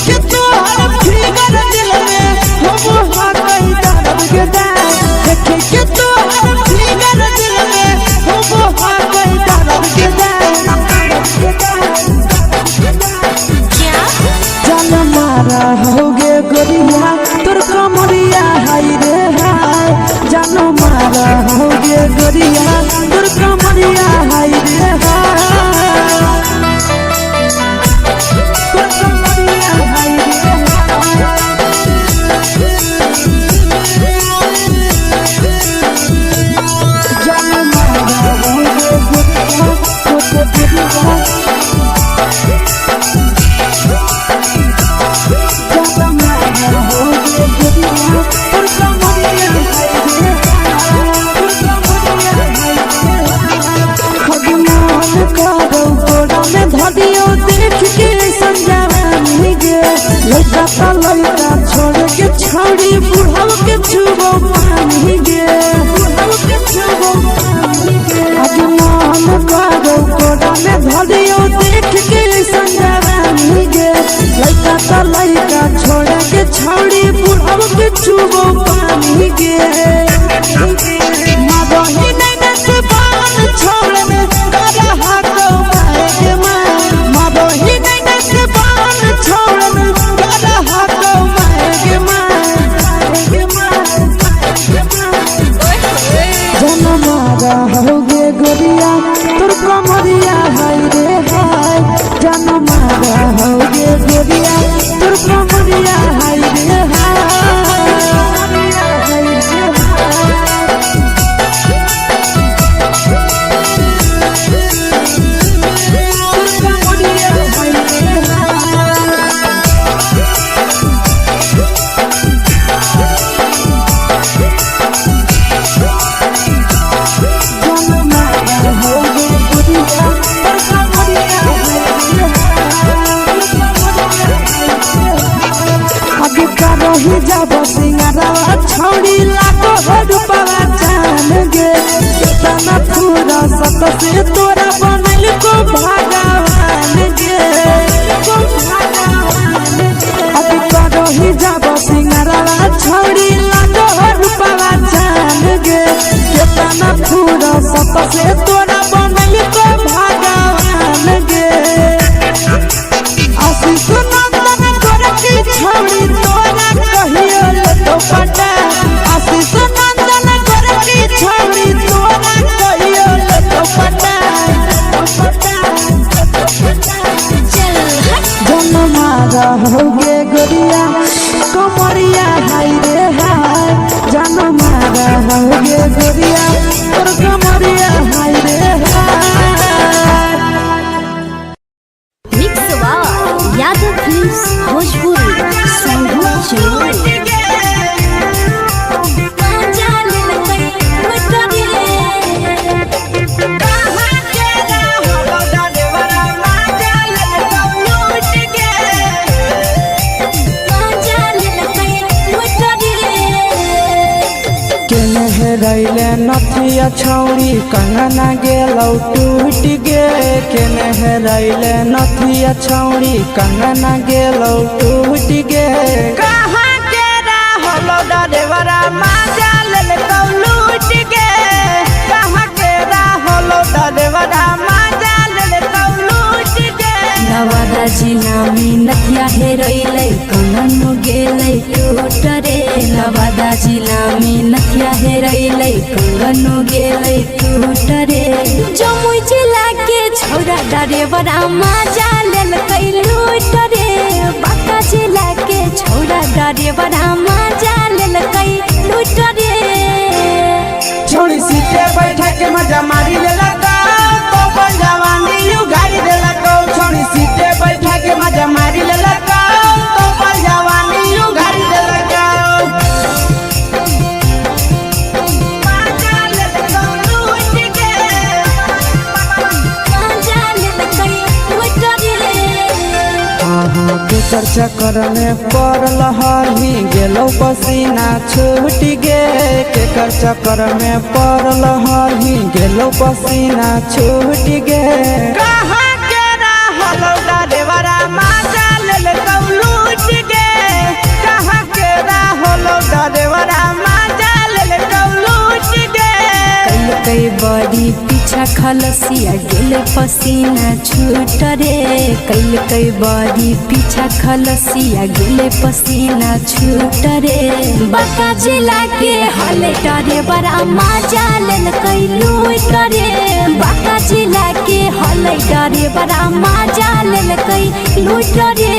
के तो फिगर दिल में हम हाकई दर्द के दाग देखे के तो फिगर दिल में हम हाकई दर्द के दाग जान मारा होगे गोरिया तोर कमरिया हाय रे हाय जान मारा होगे गोरिया तोर कमरिया हाय रे हाय तोर कमरिया हाय रे जान मारा होगे गोरिया तोर कमरिया लड़का छोड़ के छौड़ी बुढ़ाव के छुबो पानी गे अजमान करो कोड़ा में धरियो देख के संजवानी गे लड़का छोड़ के छौड़ी बुढ़ाव के छुबो पानी गे मदही नहीं से बान छोड़ में करा हाथों मारे के मां मदही नहीं से बान छोड़ में करा हाथों मारे के मां जन मारा होगे गोरिया तोर कमरिया हाय रे हाय जन मारा होगे गोरिया तोर कमरिया हाय रे ही जब सिंगारवा छौड़ी लाखो रुपवा जान गे कितना पूरा सत से तोरा बनल को भगवान गे अभी करो ही जब सिंगारवा छौड़ी लाखो रुपवा जान गे कितना पूरा सत से तोरा बनल को भगवान गे आशीष नंदन कर की छौड़ी तोरा कहियो तो पटा आशीष नंदन कर की छौड़ी तोरा कहियो तो पटा जन मारा होगे गोरिया कमरिया हाय रे हाय जन मारा होगे गोरिया तोर कमरिया हाय रे हाय मिक्स वाव यादव फिल्म्स भोजपुरी संगीत रैले नथिया छौड़ी कंगना गेलौ टूट गे केने रैले नथिया छौड़ी कंगना गेलौ टूट गे कहाँ के रहलो डरेवरा माजा लेलकौ लूट गे कहाँ के रहलो डरेवरा माजा लेलकौ लूट गे नवादा जिला में नथिया हेरैलै कंगनो गेलै टूट रे नवादा जिला में नथिया हेरैलै कंगनो गेलै टूट रे जमुई जिला के छौरा डरेवरा माजा लेलकै लूट रे बांका जिला के छौरा डरेवरा माजा लेलकै लूट रे छोड़ी सीटे बैठा के मजा मारी लेलकौ तो जवानी यू गाड़ी देलकौ छोड़ी सीटे बैठा के मजा मारी लेलकौ तो जवानी यू गाड़ी देलकौ केकर चक्कर में पड़ल हही गेलौ पसीना छूट गे केकर चक्कर में पड़ल हही गेलौ पसीना छूट गे कहाँ के रहलौ डरेवरा माजा लेलकौ लूट खलसिया गेले पसीना छूट रे कैल कई बारी पीछा खलसिया गेले पसीना छूट रे बाका जिला के हले डरे बड़ा मजा लेल कई लूट रे बाका जिला के हले डरे बड़ा मजा लेल कई लूट रे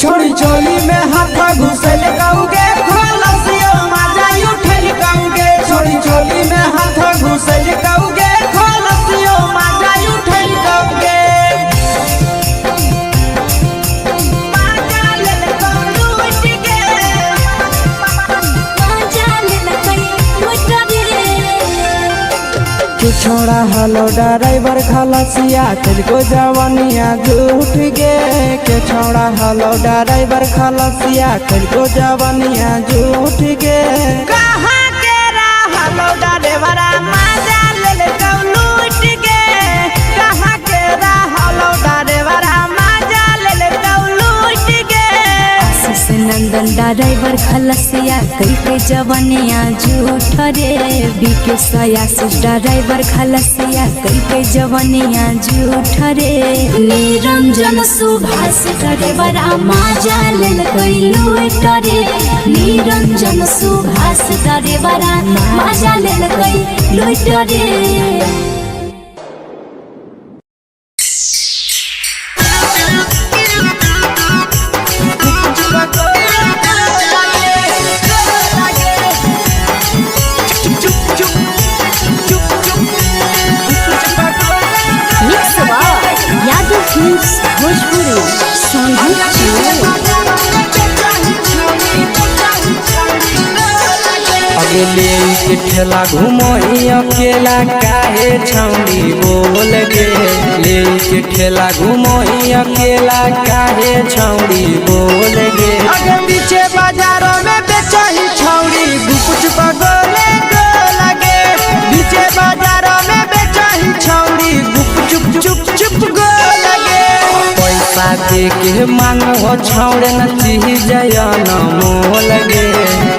छोड़ी चोली में हाथ घुसल कौगे खलसिया मजा उठल कौगे छोड़ी चोली में हाथ घुसल कौगे खलसिया मजा उठल कौगे मजा लेल कौलू उठ के मजा लेल कई लूट रे तू छोड़ा हलो ड्राइवर खलसिया तुझको जवानिया झूठ गे के छोड़ा हलो ड्राइवर खलसिया तुझको जवानिया झूठ गे कहाँ के हलो ड्राइवर मजा लेल कौलू उठ गे कहाँ के हलो ड्राइवर मजा लेल कौलू उठ गे आशीष नंदन ड्राइवर खलसिया कई के जवानिया झूठ रे बीके आशीष ड्राइवर खलसिया कई के जवानिया झूठ रे निरंजन सुभाष ड्राइवर मजा लेल कई लूट रे निरंजन सुभाष ड्राइवर मजा लेल कई लूट रे भोजपुरी अगले के ठेला घुमोई अकेला काहे छौड़ी बोल गे ले के ठेला घुमोई अकेला काहे छौड़ी बोल गे अगे पीछे बाजारों में बेचही छौड़ी गुपुच पगोले गो लगे पीछे बाजारों में बेचही छौड़ी गुप चुप चुप चुप गो लगे पैसा दे के मांगो छौड़े न चीज न मोल गे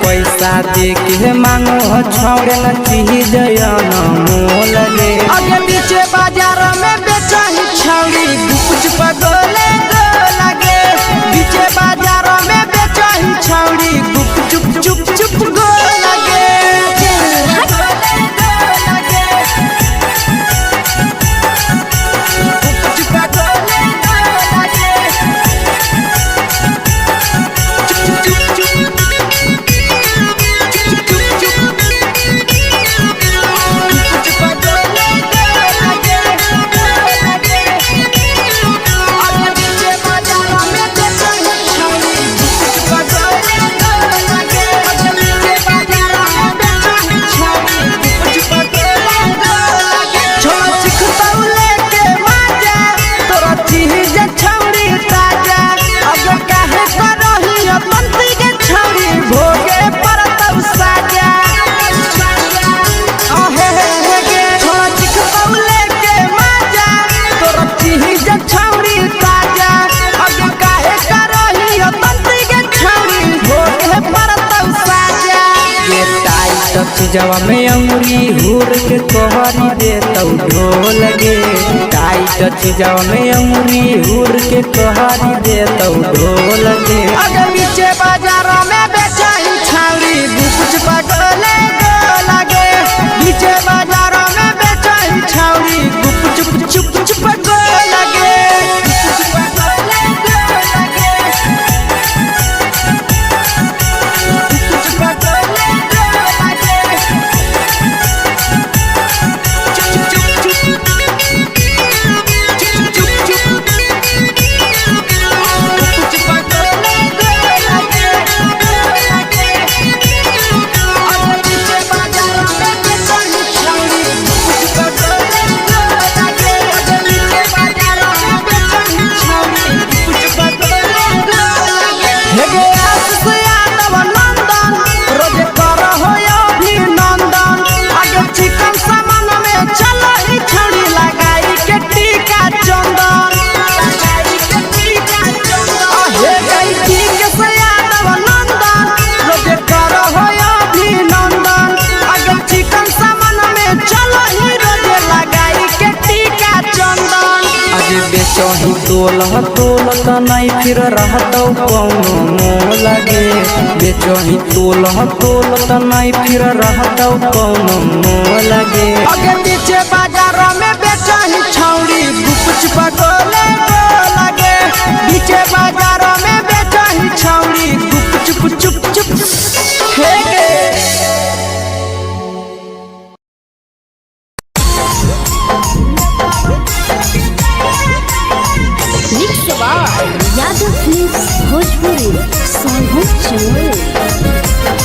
पैसा दे के मांगो छौड़े न चीज न मोल गे अगे पीछे बाजार में बेचही छौड़ी गुपुच पगोले गो लगे पीछे बाजार में बेचही छौड़ी गुप चुप चुप चुप गो लगे जवा में अंगुरी हुर के तोहरी दे तो ढोल गे टाइट जवा में अंगुरी हुर के तोहरी दे तो ढोल गे अगर पीछे बाजारों में बेचही छौड़ी गुपुच पगोले गो लगे पीछे बाजारों में बेचही छौड़ी गुप चुप चुप चुप गो लगे बेचही तोलह तोलत नहीं फिर रहतौ कौनो मोह लगे बेचही तोलह तोलत नहीं फिर रहतौ कौनो मोह लगे आगे पीछे बाजारों में बेचही छौड़ी गुपचुप गोले लगे पीछे बाजारों में बेचही छौड़ी गुपचुप चुप चुप हे गे यादव फिल्म्स भोजपुरी सोनू चमोली।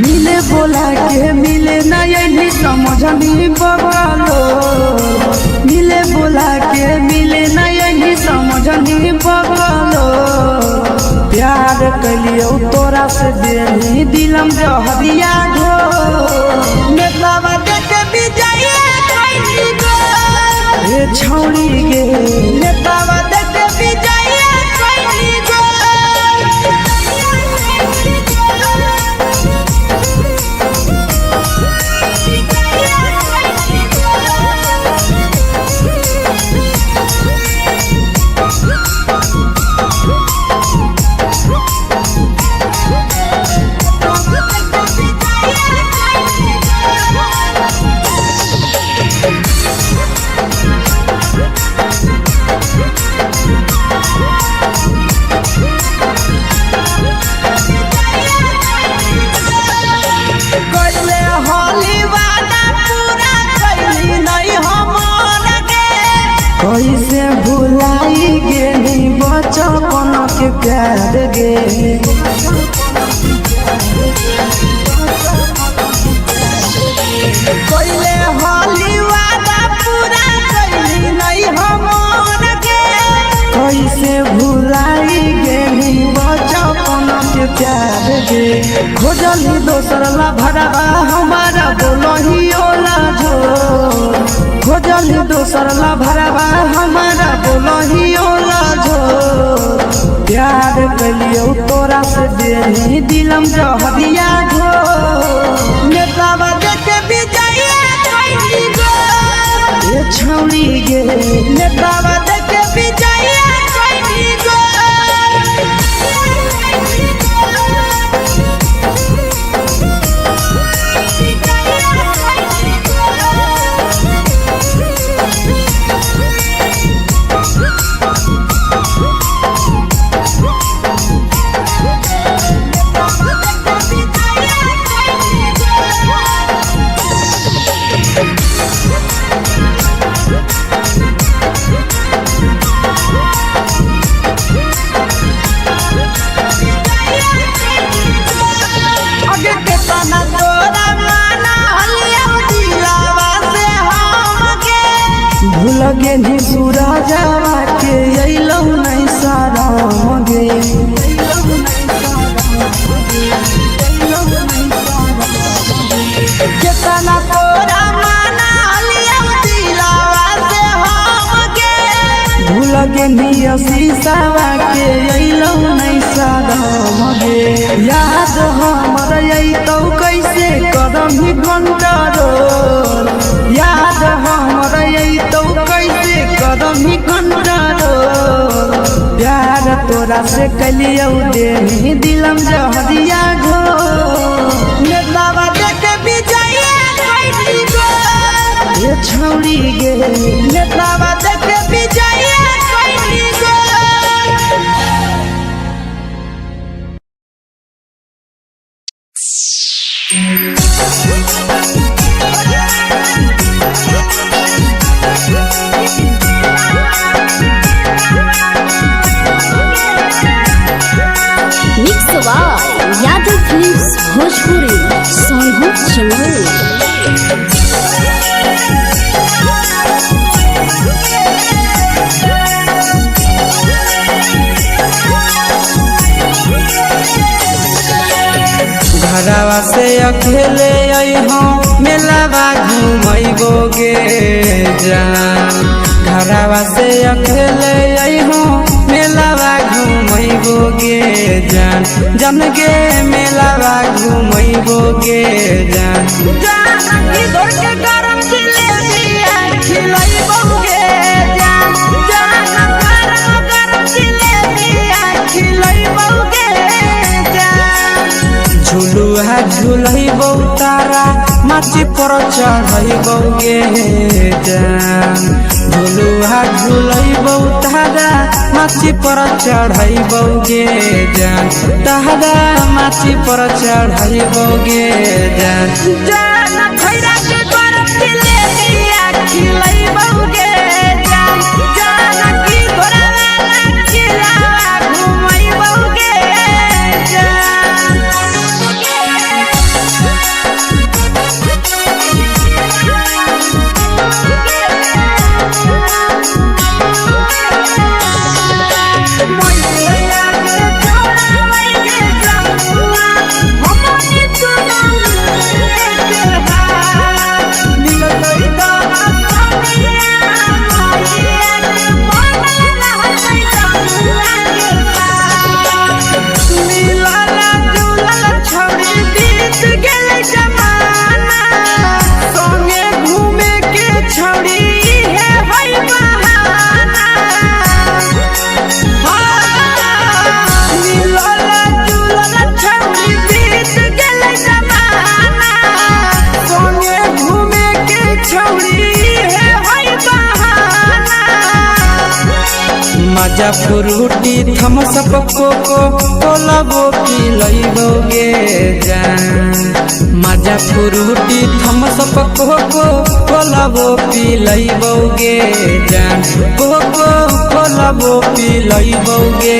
मिले बोला के मिले ना यही समझनी बवालो मिले बोला के मिले ना यही समझनी बवालो प्यार कलियो तोरा से देनी दिलम जहरिया घो नेतावा देख भी जाइए कोई गो ए छौड़ी गे नेतावा देख भी जाइए कोई गो कैसे भुलाई गेली बचपन के प्यार गे कैले होली वादा पूरा कैली नहीं हमर गे कैसे भुलाई गेली बचपन के प्यार गे खोजली दोसर ला भरवा हमारा बोलही ओला जो खोजली दोसर ला भरवा हमारा बोलही ओला जो प्यार कलियो तोरा से देनी दिलम जहरिया घो नेतावा देख भी जाइए कोई गो ए छौड़ी गे नेतावा देख भी जाइए कोई गो लगे नी सूरजवा के अइलौ नहीं साराम गे केतना तोरा माना लिया दिलावा से हम गे भूल गे नी शीशावा के अइलौ नहीं साराम गे याद हमर अइतौ कैसे करम ही कंट्रोल याद हमर अइतौ कैसे करम ही कंट्रोल प्यार तोरा से कलियौ देनी दिलम जहरिया घो नेतावा देख भी जाइए कोई गो ए छौड़ी गे नेतावा देख भी जाइए कोई गो यादव फिल्म्स भोजपुरी सोनू चमोली। घरवा से अकेले आई हूँ मेलावा घूमैबोगे जान घरवा से अकेले अइहो मेलावा घूमैबोगे जान जन गे मेलावा घूमैबोगे जान जानकी घोड़ के गरम जिलेबिया खिलैबोगे जान गरम जिलेबिया खिलैबोगे जान झुलुहा झुलैबौ तारा माची पर चढ़ैबोगे जान झुलुहा झुलैबौ तारा माची पर चढ़ैबोगे जान तारा माची पर चढ़ैबोगे जान जान खैरा के गरम जिलेबिया खिलैबोगे जान जानकी घोड़ा वाला खिलावा घुमैबोगे मजा फ्रूटी थम्स अप कोको कोला वो पिलैबोगे जान मजा फ्रूटी थम्स अप कोको कोला वो पिलैबोगे जान कोको कोला वो पिलैबोगे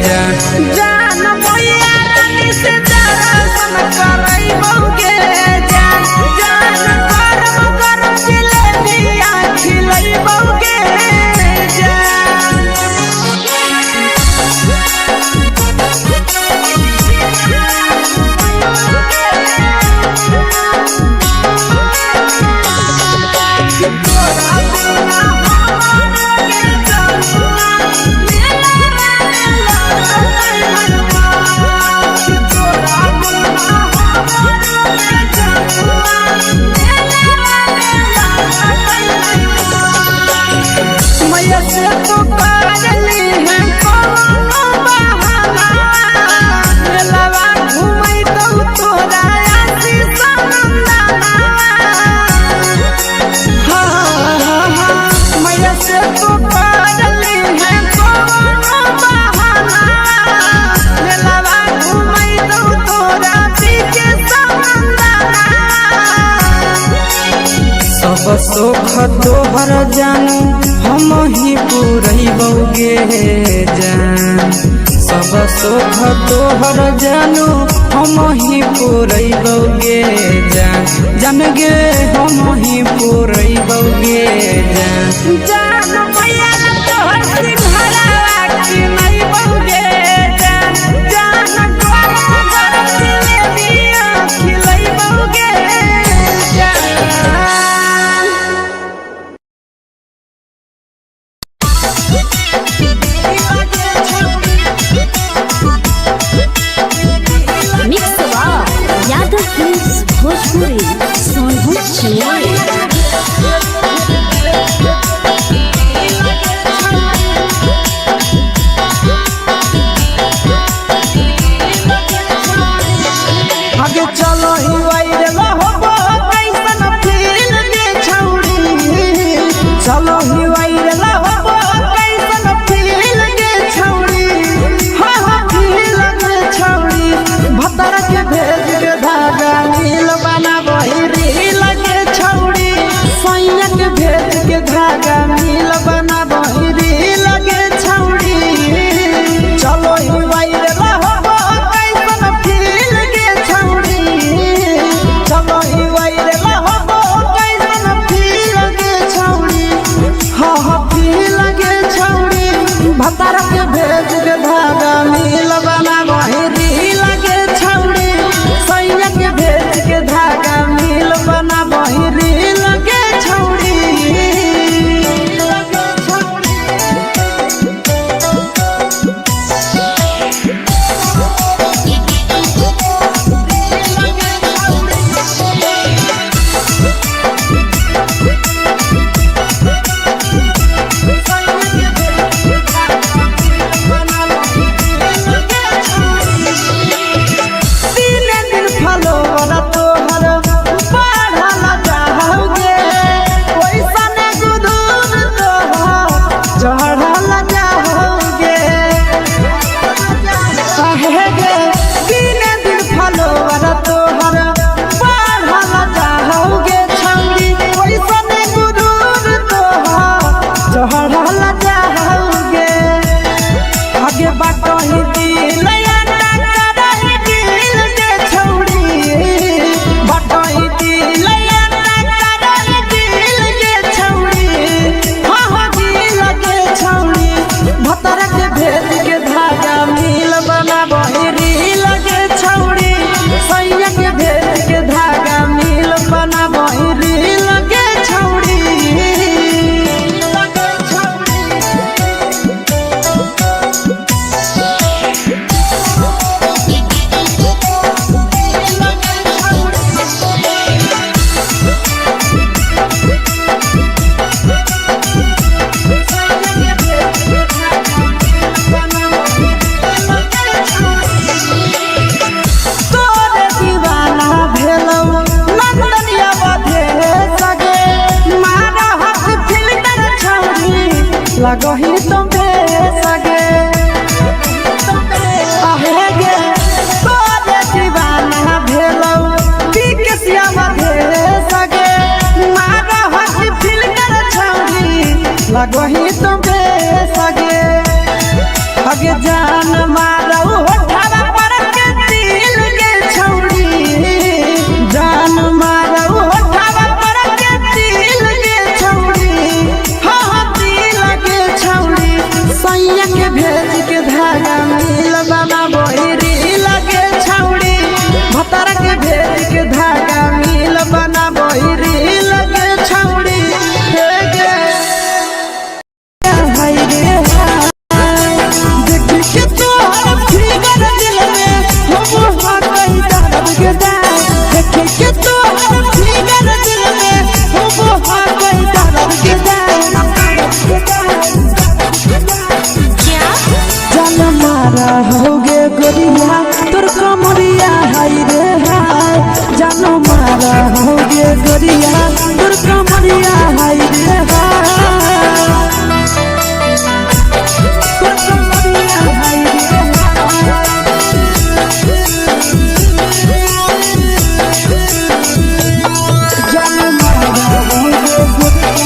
जान जान मैया रानी से दर्शन करैबोगे जान गरम गरम जिलेबिया खिलैबोगे मैया से तो पागली है कोनो बहाना मेलावा घूमै तो तोरा आशीष नंदना मैया से तो पागली है कोनो बहाना मेलावा घूमै तो तोरा पीछे नंदना सब सुख तोहर जानू हम ही पुरैबोगे जान सब सुख तोहर जानू हम ही पुरैबोगे जान जन गे हम ही पुरैबोगे जान जान मैया तोहर सिंघरावा खिलैबोगे जान गरम गरम जिलेबिया खिलैबोगे मिक्स यादव फिल्म्स भोजपुरी सोनभद्र चेन्नई आगे चलो ही वायरल होबो कैसन फील दे छौड़ी चलो ही वायरल होबो कैसन फील दे छौड़ी हाँ फील दे छौड़ी भतर के भेज के धागा नील बना वही रील के छौड़ी सैया के भेज के धागा नील बना वही रील के छौड़ी चलो ही वायरल होबो कैसन फील दे छौड़ी चलो ही वायरल होबो कैसन फील दे छौड़ी हाँ फील के छौड़ी भतर के भेज के धागा नील बना वही रील के छौड़ी सैया के भेज के धागा नील बना बाटही दिल अंडा करही दिल के छौड़ी बाटही दिल अंडा करही दिल के छौड़ी हाँ दिल के छौड़ी भतर के भेद के धागा मिल बना बहिरी लगे छौड़ी सैया के भेद के धागा मिल बना बहिरी लगे छौड़ी लगे छौड़ी तोरे दीवाना भेलौ नंदनिया बधे सगे मारा हाथ फिल्टर छौड़ी लगही तुम्हे सगे आहे गे तोरे दीवाना भेलौ बिकसिया बधे सगे मारा हाथ फिल्टर छौड़ी लगही तुम्हे सगे अगे जान मारौ होठवा पर के दिल के छौड़ी जान मारौ होठवा पर के दिल के छौड़ी हाँ दिल के छौड़ी सैया के भेज के धागा मिल बना बहिरी लगे छौड़ी भतर के भेज के धागा मिल बना बहिरी लगे छौड़ी हे गे हाय रे देखी के तोहर फिगर दिल में हो कहीं दर्द के दाग देखी के तोहर फिगर दिल में हो कहीं दर्द के दाग जान मारा होगे गोरिया तोर कमरिया हाय रे हाय जान मारा होगे गोरिया तोर कमरिया हाय रे हाय तोर कमरिया हाय रे जान मारा होगे गोरिया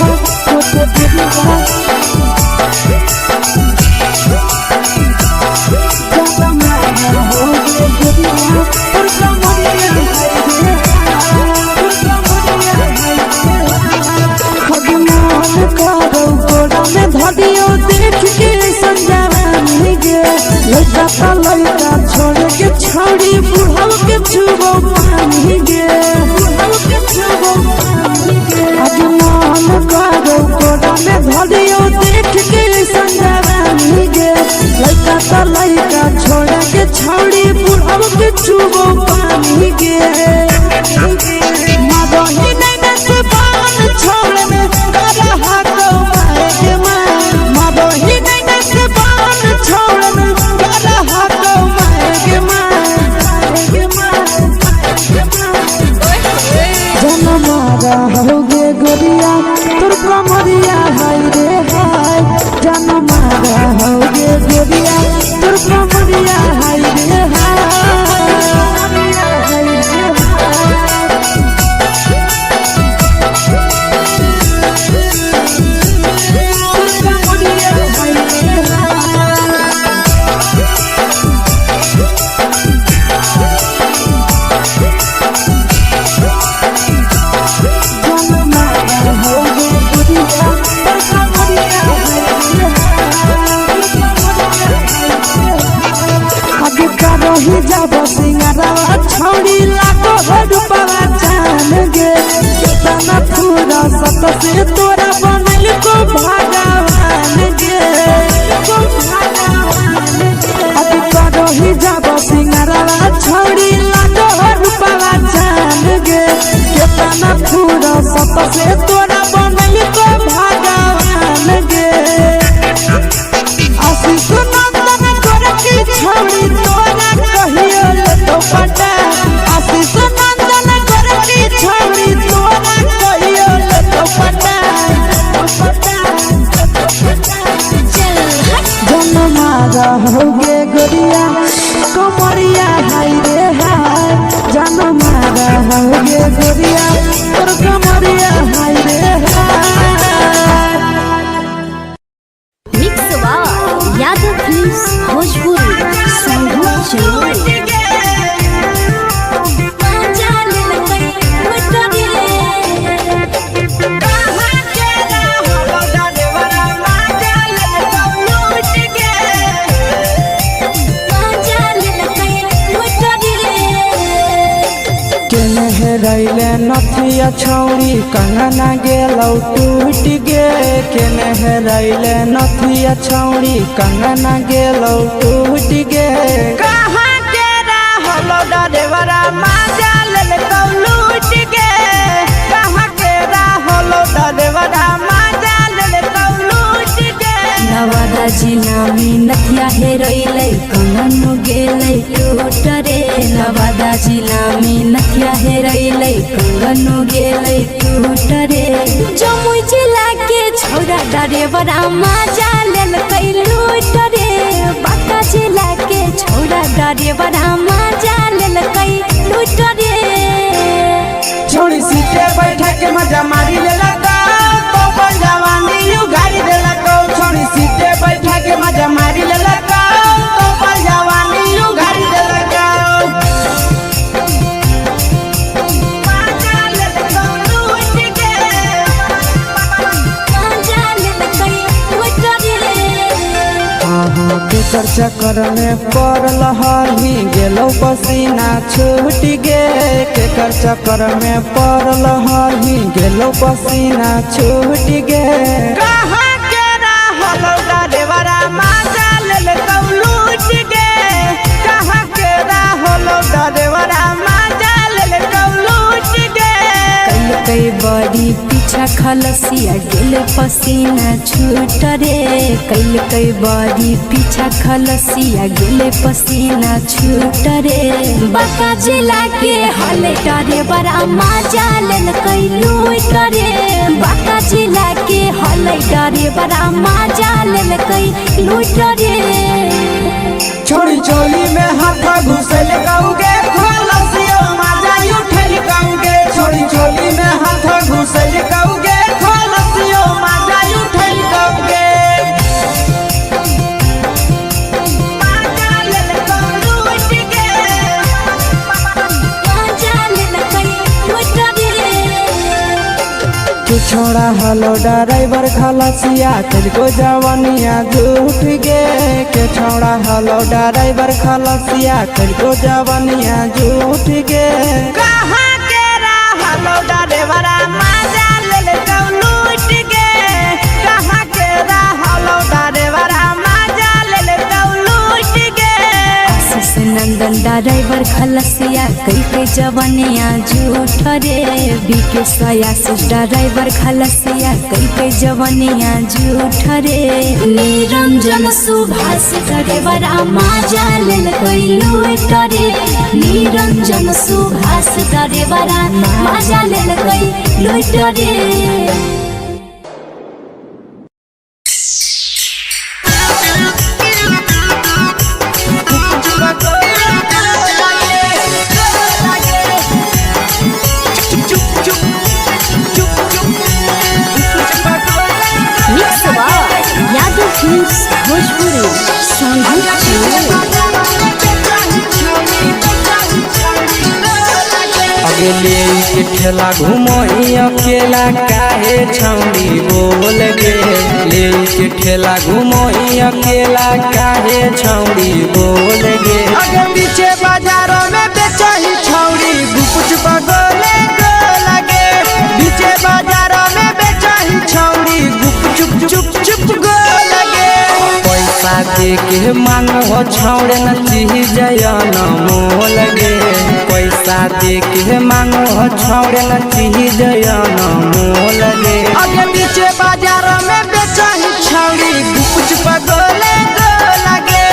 तोर कमरिया धदियो देख के संजवानी गे लड़का का लड़का छोड़ के छौड़ी बुढ़ाव के छुबो पानी गे बुढ़ाव के छुबो पानी गे आज मन करो कोड़ा में धदियो देख के संजवानी गे लड़का का लड़का छोड़ के छौड़ी बुढ़ाव के छुबो पानी गे मदही नहीं से बान छोड़ में करा हाथो मारे के मदही नहीं से बान छोड़ में करा हाथो मारे के जन मारा होगे गोरिया तोर कमरिया हाय रे हाय जन मारा होगे गोरिया तोर कमरिया हाय रे हाय रही जब सिंगरवा छौड़ी लाखो रुपवा जान गे कितना पूरा सत से तोरा बनल को भगवान गे को भगवान गे रही जब सिंगरवा छौड़ी लाखो रुपवा जान गे कितना पूरा सत से तोरा बनल को भगवान गे आशीष नंदन गोरखी छौड़ी तोरा कहियो तो पटा आशीष नंदन गोरखी छौड़ी तोरा कहियो तो पटा जन मारा होगे गोरिया कमरिया हाय रे हाय जन मारा होगे गोरिया तोर कमरिया हाय रे हाय मिक्स यादव फिल्म्स भोजपुर। नथिया छौड़ी कंगना गेलौ टूट गे केने हेरैले नथिया छौड़ी कंगना गेलौ टूट गे कहाँ के रहलो डरेवरा माजा ले कौ लूट गे कहाँ के रहलो डरेवरा माजा ले कौ लूट गे नवादा जिला में नथिया हेरैले कंगन गेलै टूट रे नवादा जिला में नथिया हेरैले कंगन गेलै टूट रे जमुई जिला के छौरा डरेवरा माजा लेल कै लूट रे बांका जिला के छौरा डरेवरा माजा लेल कै लूट रे छोड़ी सीटे बैठा के मजा मारी ले लगा तो अपन जवानी यू गाड़ी दे लगा छोड़ी सीटे बैठा के मजा मारी ले लगा तो अपन जवानी यू गाड़ी दे लगा केकर चक्कर में पड़ल हली गेलौ पसीना छूट गे केकर चक्कर में पड़ल हली गेलौ पसीना छूट गे कहाँ के रहलो डरेवरा माजा ले कौ लूट गे कहाँ के रहलो डरेवरा माजा ले कौ लूट गे कई बड़ी पीछा खलसिया गेल पसीना छूट रे कई बड़ी पीछा खलसिया गेल पसीना छूट रे बांका जिला के हले डरे बड़ा माजा लेल कई लूट रे बांका जिला के हले डरे बड़ा माजा लेल कई लूट रे छोड़ी चोली में हाथ घुसल गाऊंगे खलसियो माजा उठल गाऊंगे छोड़ी चोली में हाथ घुसल गाऊंगे खलसियो माजा उठल गाऊंगे माजा ले कौ लूट गे माजा लेल कई लूट रे तू छोड़ा हलो ड्राइवर खलसिया तेरे जवानिया झूठ गे के छोड़ा हलो ड्राइवर खलसिया तेरे जवानिया झूठ गे कहाँ के रहलो डरेवरा माजा ले कौ लूट गे कहाँ के रहलो डरेवरा माजा ले कौ लूट गे आशीष नंदन ड्राइवर खलसिया कई जवानिया झूठ रे बीके आशीष ड्राइवर खलसिया कई जवानिया झूठ रे निरंजन सुभाष ड्राइवरा माजा लेल कई लूट रे निरंजन सुभाष ड्राइवरा माजा लेल कई लूट रे यादव फिल्म्स भोजपुरी अगले के ठेला घुमई अकेला काहे छौड़ी बोल गे ले के ठेला घुमई अकेला काहे छौड़ी बोल गे अगे पीछे बाजारों में बेचही छौड़ी गुपुच बगले गो लगे पीछे बाजारों में बेचही छौड़ी गुप चुप चुप चुप गो लगे पैसा दे के मांग हो छौड़े न चीज जयन मोल गे पैसा दे के मांग हो छौड़े न चीज जयन मोल गे अगे पीछे बाजारों में बेचही छौड़ी गुपुच बगले गो लगे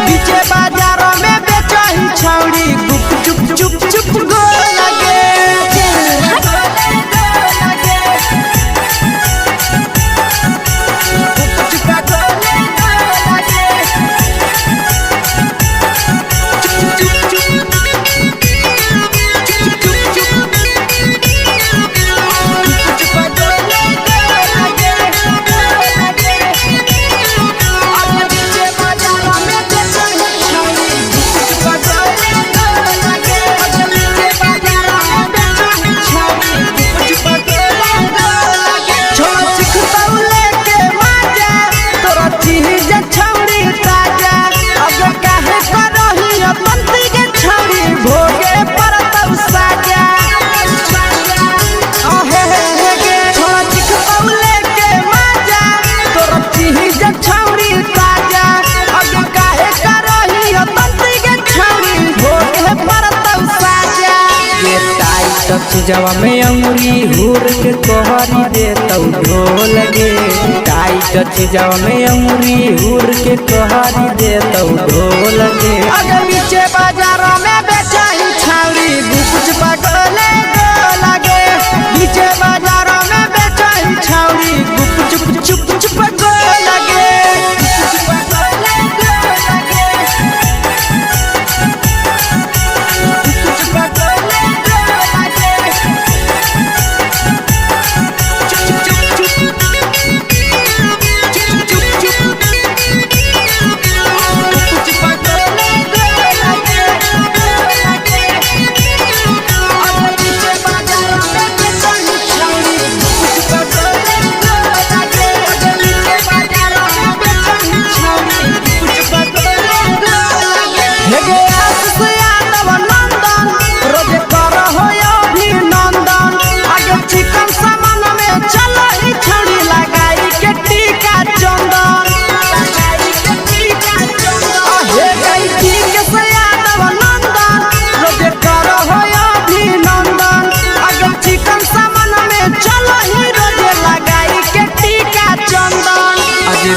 पीछे बाजारों में बेचही छौड़ी गुप चुप चुप चुप गो लगे चीजवा में अंगुरी हुर के कहरी देतौ ढोल गे टाइट चीजवा में अंगुरी हुर के कहरी देतौ ढोल गे अगर नीचे बाजारों में बेचाई छावरी कुछ पगले लगे नीचे बाजारों में बेचाई छावरी कुछ चुप चुप लगे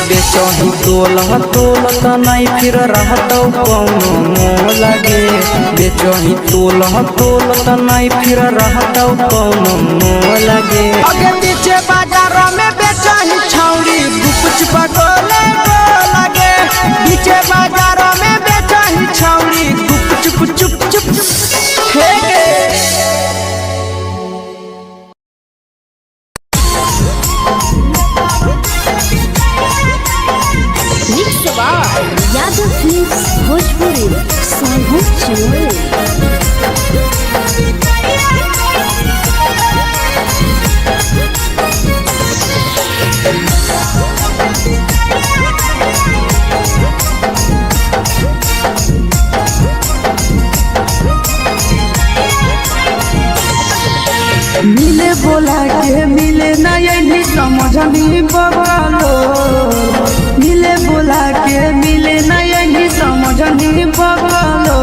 बेचही तोलत नहीं फिर रहतौ कौनो मोल गे बेचही तोलत नहीं फिर रहतौ कौनो मोल गे अगे नीचे बाजारों में बेचही छौरी कुछ पगले लगे नीचे बाजारों में बेचही छौरी चुप हे गे यादव फिल्म्स भोजपुरी सोनू चोर मिले बोला के मिले नहीं समझनी बगलो मिले बोला के मिले नहीं समझनी बगलो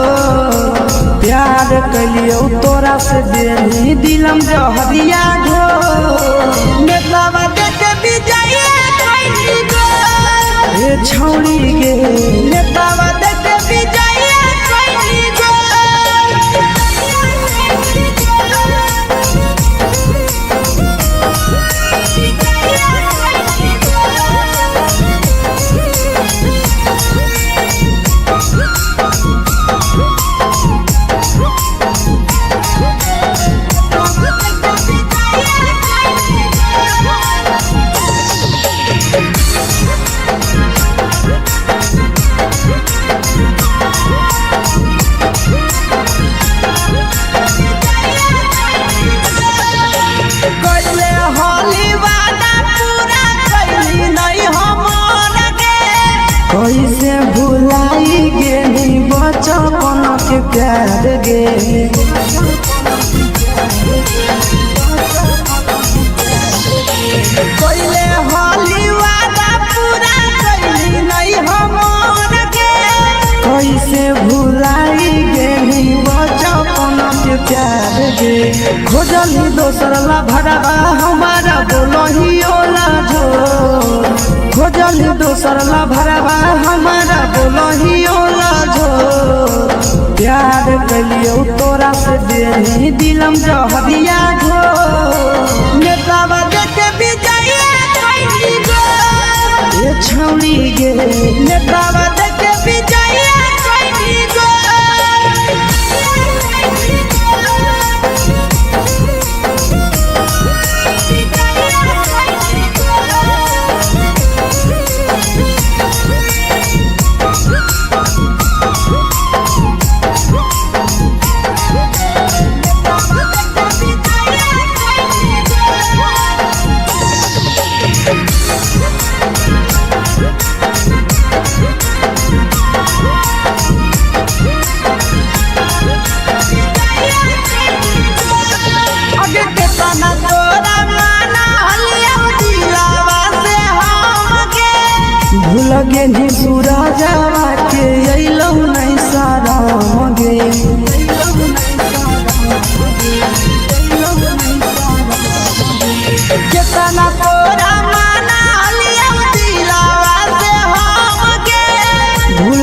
प्यार कलियो तोरा से देनी दिलम जहरिया घो नेतावा देके बिजाइए कोई गो ए छौरी गे नेतावा देके बिजाइए कोई गो कैसे भुलाई गेली बचपन के प्यार गे कैले होली वादा पूरा कैली नहीं हमर गे कैसे भुलाई गेली बचपन के प्यार गे खोजली दोसर ला भरवा हमारा बोलही ओला जो खोजली दोसर ला भरवा हमारा बोलही ओला जो प्यार कलियो तोरा से देनी दिलम जहरिया घो नेतावा देके बिजाइए कोई गो ये छौरी गे नेतावा देके बिजाइए कोई गो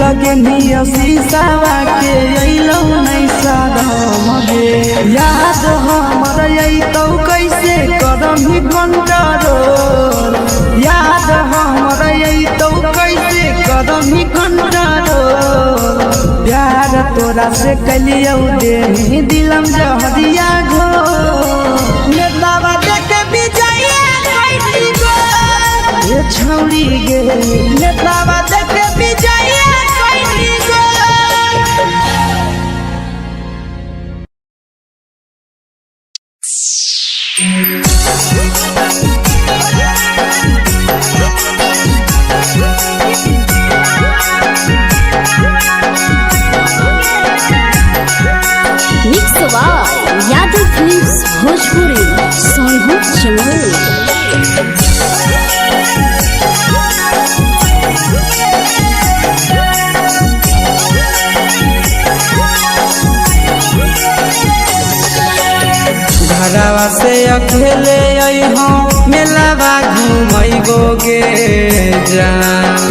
लगे निया शीशावा के अइलो नहीं सादम गे याद हमर अइतौ कैसे करम कंट्रोल याद हमर अइतौ कैसे करम कंट्रोल प्यार तोरा से कलियौ दे दिलम जहरिया घो नेतावा देखे विजय कैसी गो ये छौड़ी गे नेतावा देखे विजय कैसी गो mix by Yadav films Bhojpuri Sonu Chamoli. घरवा से अकेले अइहो मेलावा घूमैगो गे जान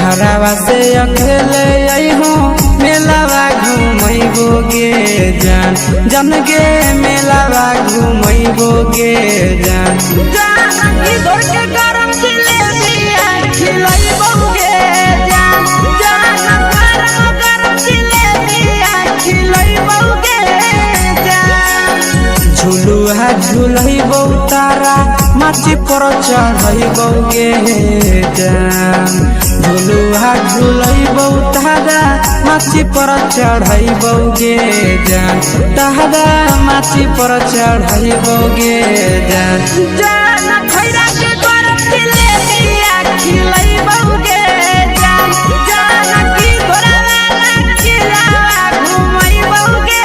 घरवा से अकेले अइहो मेलावा घूमैगो गे जान जन गे मेलावा घूमैगो गे जान जानी दौड़ के गरम जिलेबिया खिलैबौ गे जान गरम जिलेबिया खिलैबौ गे जान झुलुहा झुलैबौ तारा माची पर चढ़ैबौ गे जान झुलुहा झुलैबौ तारा माची पर चढ़ैबौ गे जान तारा माची पर चढ़ैबौ गे जान खैरा के गरम जिलेबिया खिलैबौ गे जान की घोड़ावाला किलावा घुमैबौ गे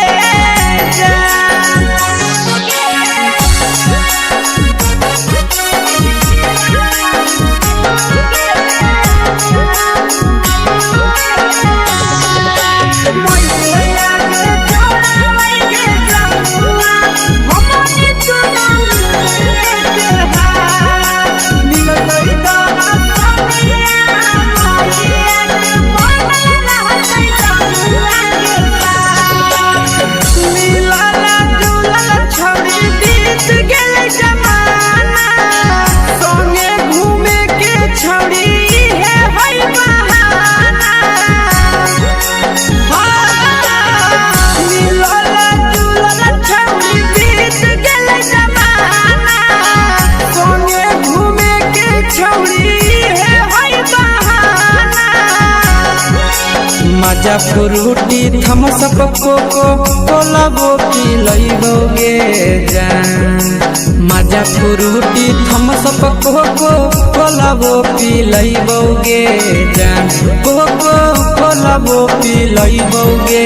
मजा फ्रूटी थमसप कोको कोलाबो पिलैबौ गे जान मजा फ्रूटी थमसप कोको कोलाबो पिलैबौ गे जान कोको कोलाबो पिलैबौ गे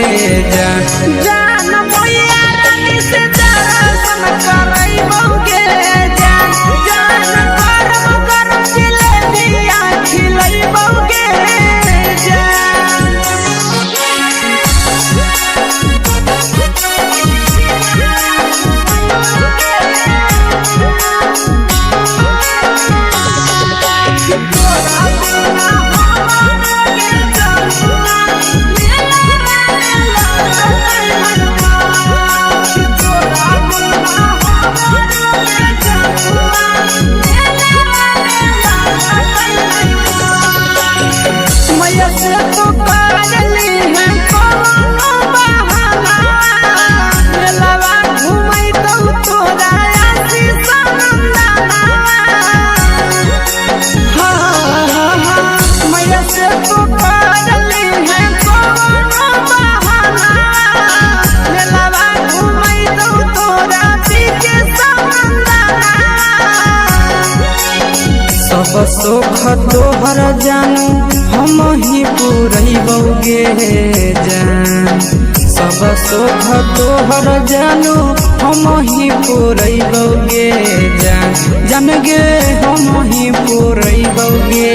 जान मैया रानी से दर्शन करैबौ गे जान गरम गरम जिलेबिया खिलैबौ गे सब सुख तोहर जानू हम ही पूरैबौ गे जान सब सुख तोहर जानू हम ही पूरैबौ गे जान गे हम ही पूरैबौ गे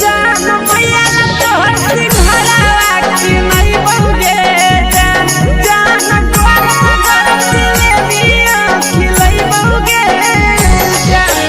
जान मैया तोहर सिंघरावा खिलैबौ गे जान गरम गरम जिलेबिया खिलैबौ गे जान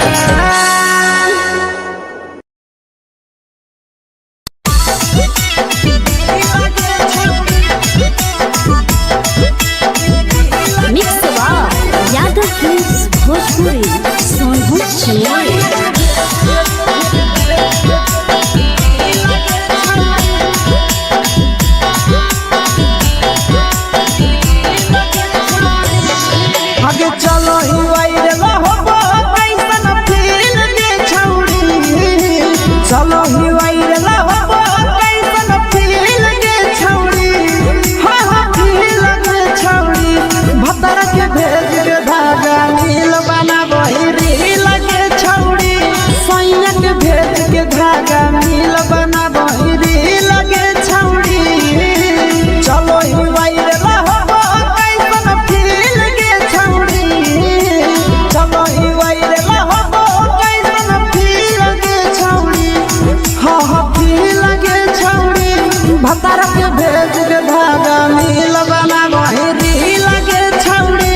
भतार के भेज के धागा मिल बना बहिरी लगे छौड़ी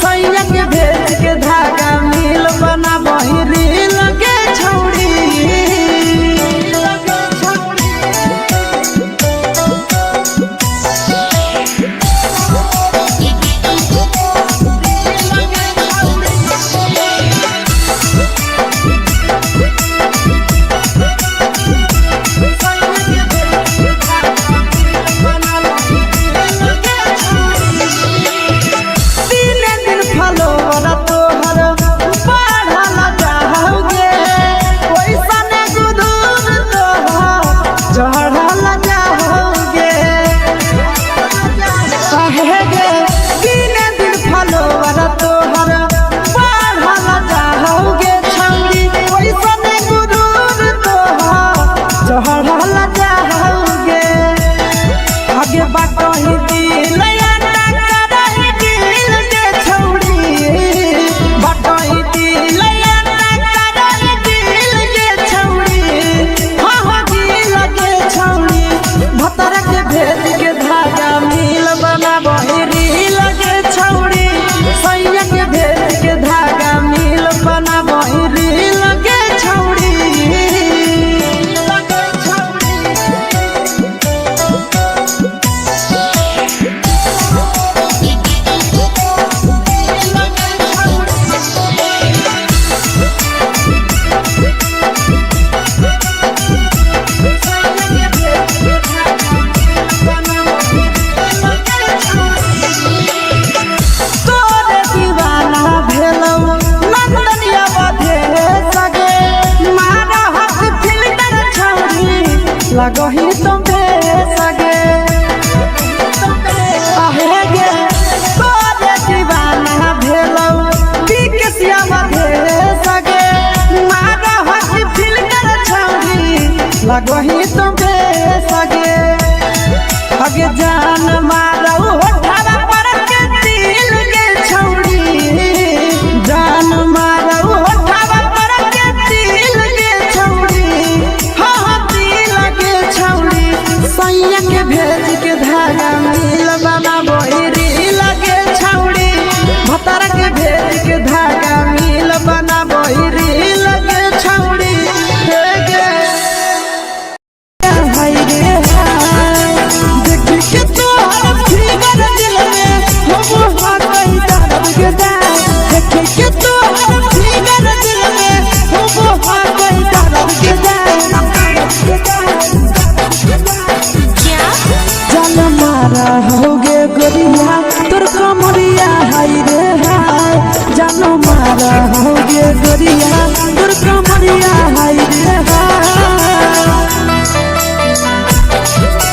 सैया के भेज के धागा मिल बना बहिरी लगे छौड़ी लगही तुम्हे सगे आहे गे तोरे दीवाना भेलौ बिकसिया मधे सगे मारा हसी फिल्टर छौरी लगही तुम्हे सगे अगे जान मारौ होठा पर के दिल के छौरी जान मारौ होठा पर के दिल के छौरी सैया के भेज के धागा मिल बना बहिरी लगे छौड़ी भतार के भेज के धागा मिल बना बहिरी लगे छौड़ी देखी के तोहर फिगर दिल में हो गई दर्द के दाग देखी के तोहर फिगर दिल में हो गई दर्द के दाग जान मारा होगे गोरिया तोर कमरिया हाय रे हाय जान मारा होगे गोरिया तोर कमरिया हाय रे हाय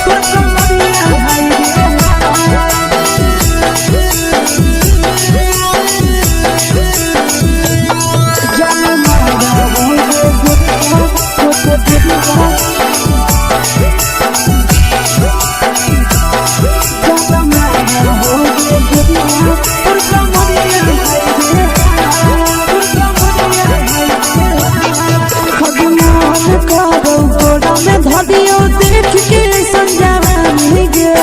तोर कमरिया हाय रे जान मारा होगे गोरिया तोर कमरिया देख के संजावानी गे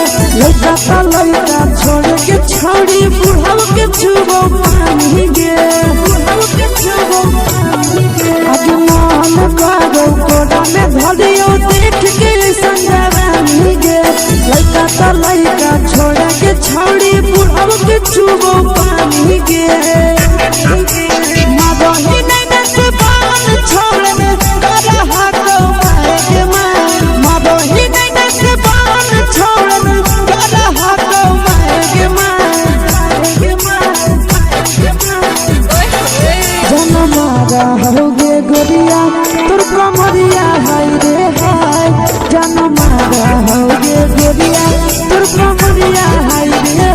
लड़का का लड़का छोड़ के छोड़ी बुढ़ाव के छुबो पानी गे बुढ़ाव के छुबो पानी गे आज मन करो कोड़ा में धरियो देख के संजावानी गे लड़का का लड़का छोड़ के छोड़ी बुढ़ाव के छुबो पानी गे माबही नहीं से बाल छोड़ में करा हाथों के होगे गोरिया तोर कमरिया हाय रे हाय जान मारा होगे गोरिया तोर कमरिया हाय रे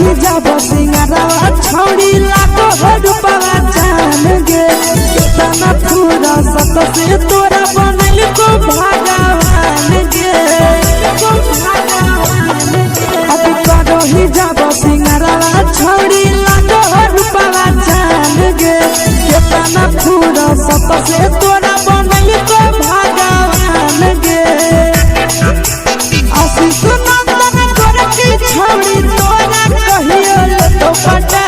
ही जब सिंगारवा छौड़ी लाखो रुपया जान गे कितना पूरा सत से तोरा बनल को भगवान गे अब करो ही जब सिंगारवा छौड़ी लाखो रुपया जान गे कितना पूरा सत से तोरा बनल को भगवान गे आशीष नंदन गोरखी छौड़ी तोरा कहियो तो पटा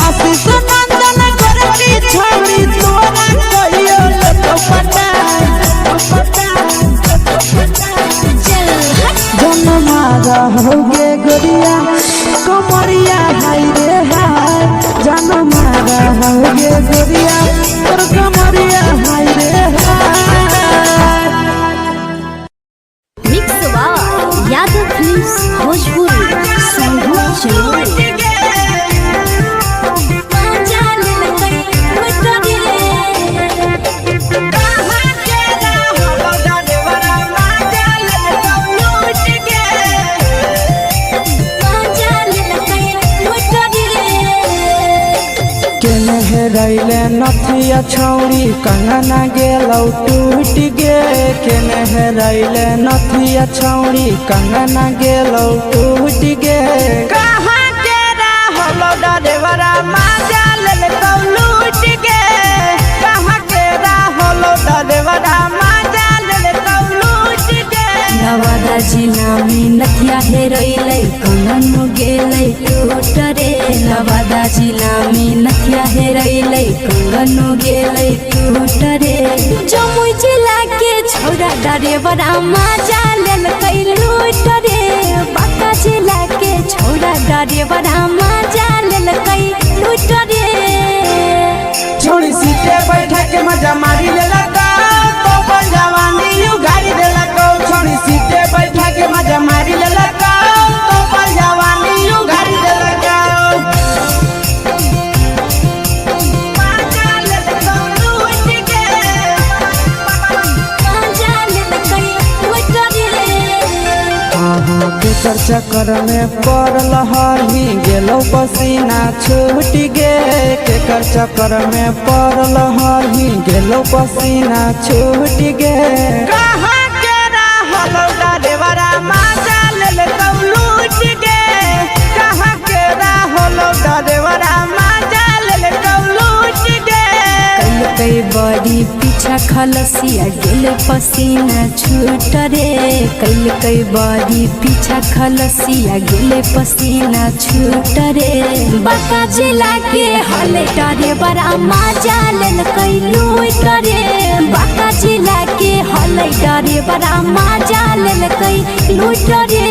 आशीष नंदन गोरखी छौड़ी तोरा कहियो तो पटा जनमा रहोगे गोरिया कमरिया हाय रे हाय जनमा रहोगे गोरिया तोर कमरिया हाय रे हाय। Mix by Yadav films Bhojpuri संगीत चलो रैले नथिया छौड़ी कंगना गेलौ टूट गे केने हेरैले नथिया छौड़ी कंगना गेलौ टूट गे कहाँ के रहलो डरेवरा माजा लेलकौ लूट गे कहाँ के रहलो डरेवरा माजा लेलकौ लूट गे नवादा जिला में नथिया हेरैले कंगन गेलै टूट रे नवादा जिला में नथिया हेरैले कंगन गेलै टूट रे जमुई जिला के छौड़ा डरेवरा माजा लेलकै लूट रे बांका जिला के छौड़ा डरेवरा माजा लेलकै लूट रे छोड़ी सीटे बैठा के मजा मारी लेलका तो पर जवानी यू गाड़ी देलका छोड़ी सीटे बैठा के मजा मारी लेलका तो पर जवानी यू गाड़ी देलका केकर चक्कर में पड़ल हरही गेलो पसीना छूट गे केकर चक्कर में पड़ल हरही गेलो पसीना छूट गे कहाँ के रहलो डरेवरा माजा लेलकौ लूट गे कहाँ के रहलो डरेवरा माजा लेलकौ लूट गे कई बड़ी पीछा खलसिया गेल पसीना छूट रे कई बड़ी पीछा खलसिया गेल पसीना छूट रे बांका जिला के हले डरे बड़ा माजा लेलकै लूट रे बांका जिला के हले डरे बड़ा माजा लेलकै लूट रे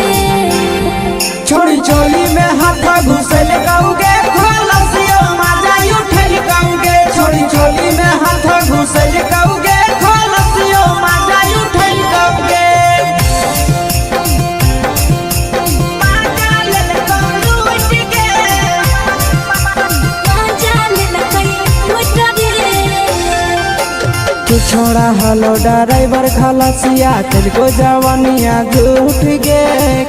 छोड़ी चोली में हाथ घुसल गाऊंगे खलसियो माजा उठल गाऊंगे छोड़ी चोली में हाथ घुसल गाऊंगे खलसियो माजा उठल गाऊंगे माजा लेलकौ लूट गे माजा लेलकै लूट रे तू छोड़ा हलो ड्राइवर खलसिया तेलको जवानिया झूठ गे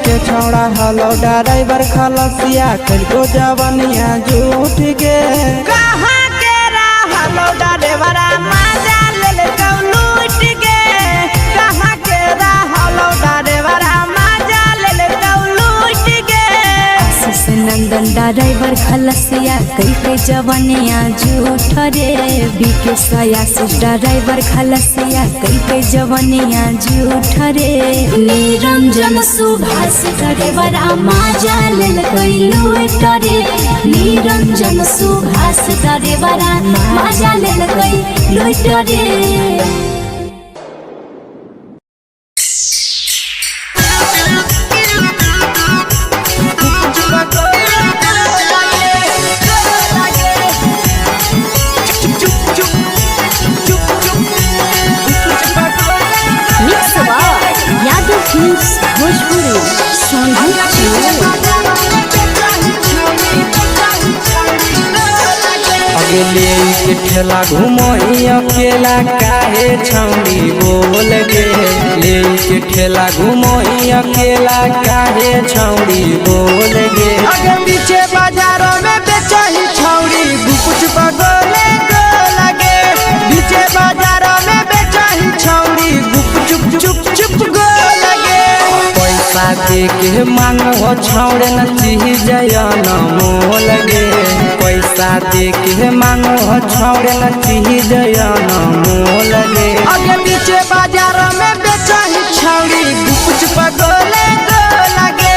के छोड़ा हलो ड्राइवर खलसिया तेलको जवानिया झूठ गे कहाँ के रहलो ड्राइवरा माजा लेलकौ लूट गे कहाँ के रहलो ड्राइवरा माजा लेलकौ लूट गे आशीष नंदन ड्राइवर खलसिया कई जवानिया झूठ रे बीके आशीष ड्राइवर खलसिया कई जवानिया झूठ रे निरंजन सुभाष ड्राइवरा माजा लेलकै लूट रे निरंजन सुभाष ड्राइवरा माजा लेलकै लूट रे mix by Yadav films Bhojpuri संगीत चलो अगले के ठेला घुमई अकेला काहे छौड़ी बोल गे लेके ठेला घुमई अकेला काहे छौड़ी बोल गे आगे पीछे बाजारों में बेचही छौड़ी गुपुच बगले गो लगे पीछे बाजारों में बेचही छौड़ी गुप चुप चुप चुप गो लगे पैसा दे के मांगो छौड़े न चीज न मोल गे पैसा दे के मांगो छौड़े न चीज न मोल गे आगे पीछे बाजारों में बेचही छौड़ी गुपुच बगले गो लगे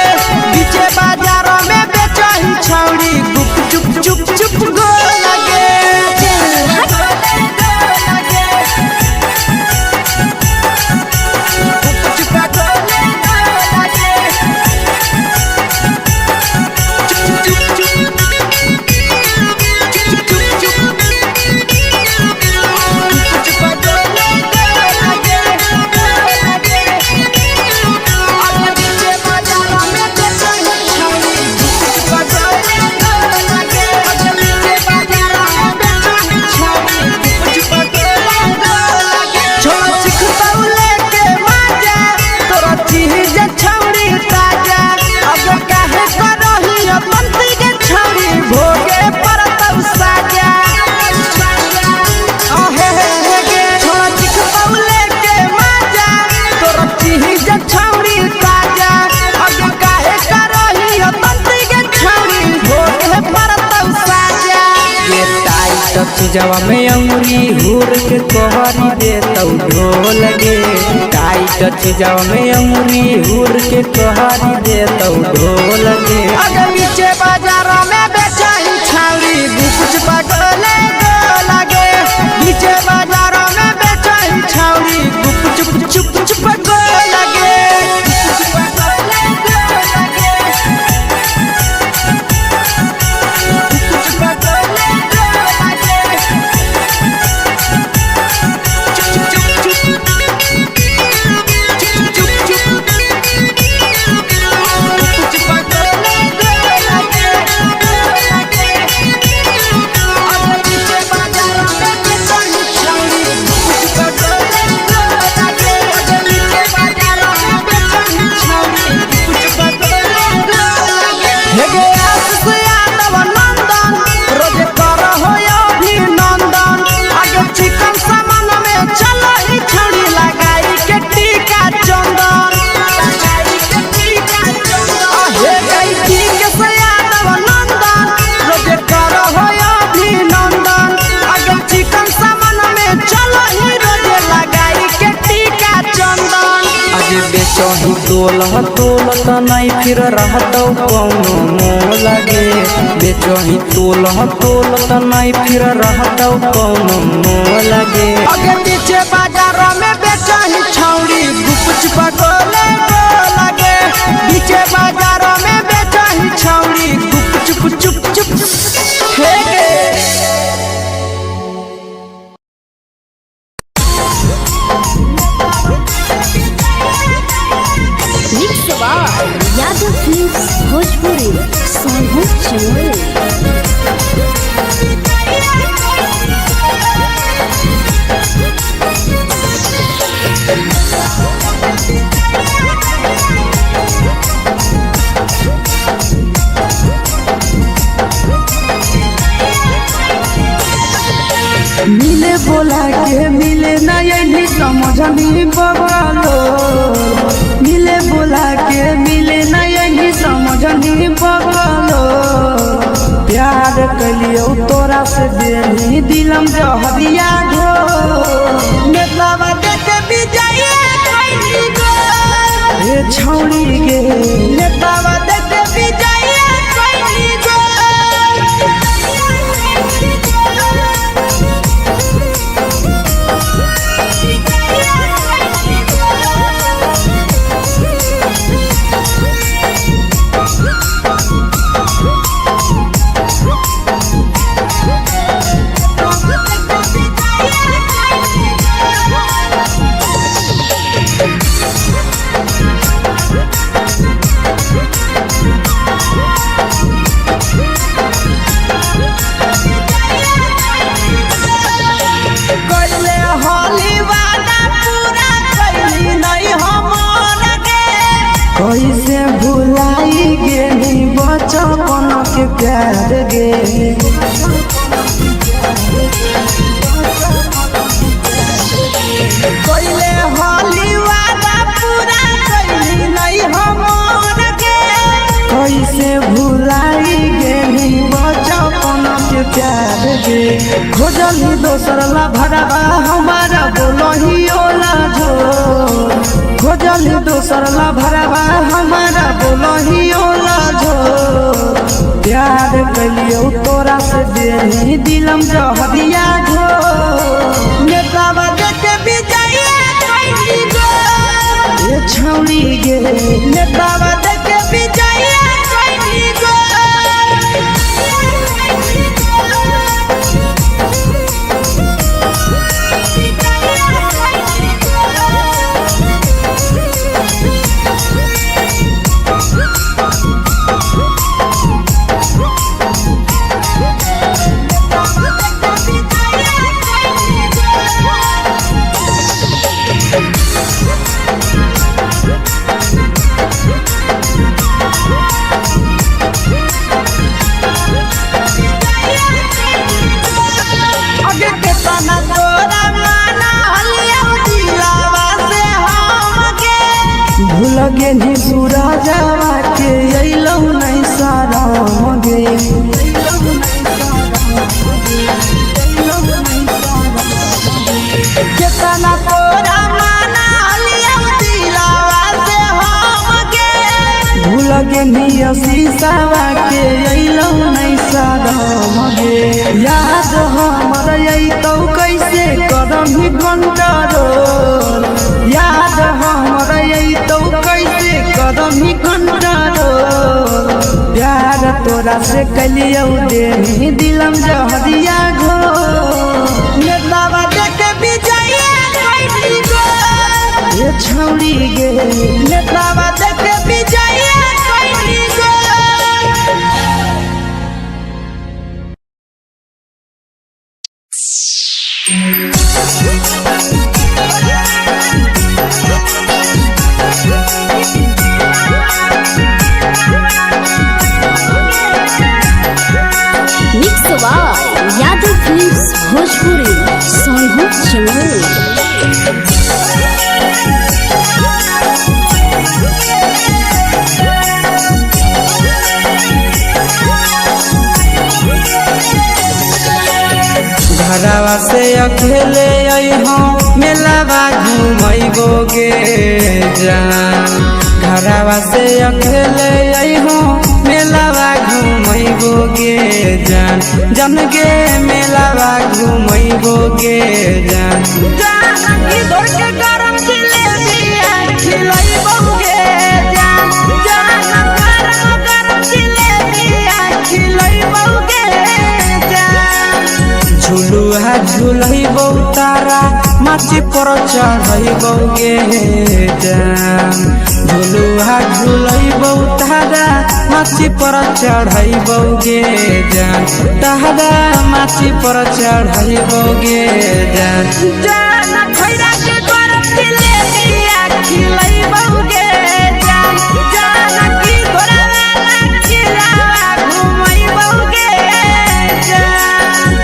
पीछे बाजारों में बेचही छौड़ी गुप चुप चुप चुप गो लगे जवा में अंगुरी हुर के कहरी दे तौ ढोल गे टाइट जवा में अंगुरी हुर के कहरी दे तौ ढोल गे आगे पीछे बाजारों में बेचही छौड़ी गुपुच बगले गो लगे पीछे बाजारों में बेचही छौड़ी गुप चुप चुप चुप गो लगे बेचही तोलत नहीं फिर रहतौ कौनो मोल गे बेचही तोलत नहीं फिर रहतौ कौनो मोल गे आगे पीछे बाजारों में बेचही छौड़ी गुपुच बगले गो लगे पीछे बाजारों में बेचही छौड़ी गुप चुप चुप चुप हे गे यादव फिल्म्स भोजपुरी सोनू चोर मिले बोला के मिले नहीं समझनी बगलो मिले बोला के मिले नहीं समझनी बगलो प्यार कलियो तोरा से बेनी दिलम जहरिया घो नेतवा देते विजय कोई गो ए छौड़ी गे नेतवा देते विजय कोई गो भुलाई गेली बचपन के प्यार गे कोइले होली वादा पूरा कैली नहीं हमर गे कैसे भुलाई गेली बचपन के प्यार गे खोजली दोसर ला भरवा हमारा बोलही ओला जो खोजली दोसर ला भरवा हमारा बोलही ओला जो प्यार कलियो तोरा से देनी दिलम जहरिया झो नेतावा देखे विजया कैली गो ये छौली गे नेतावा देखे विजया कैली गो लगे नी बुरा जावा के अइलौ नहीं सारा मगे केतना तोरा माना लिया दिलावा से हम गे भूल गे नी शीशावा के अइलौ नहीं सारा मगे याद हमर अइतौ कैसे करम कंट्रोल याद हमर अइतौ कैसे करम कंट्रोल प्यार तोरा से कलियौ देनी दिलम जहरिया घो नेतावा देखे विजया कैली गो ये छौली गे नेतावा देखे विजया कैली गो यादव फिल्म्स भोजपुरी सोनभद्र चैनल घरवा से अकेले अइहो मेलावा घूमैबो गे जान घरवा से अकेले अइहो मेलावा घूमैबो गे जान जन गे मेलावा घूमैबो गे जान जानकी दौड़ के गरम जिलेबिया खिलैबो गे जान गरम जिलेबिया खिलैबो गे जान झुलुहा झुलैबो तारा माची पर चढ़ैबो गे जान झुलुहा झुलैबो तारा माची पर चढ़ैबो गे जान तारा माची पर चढ़ैबो गे जान जान खैरा के गरम जिलेबिया खिलैबो गे जान जानकी घोड़ावाला खिलावा घुमैबो गे जान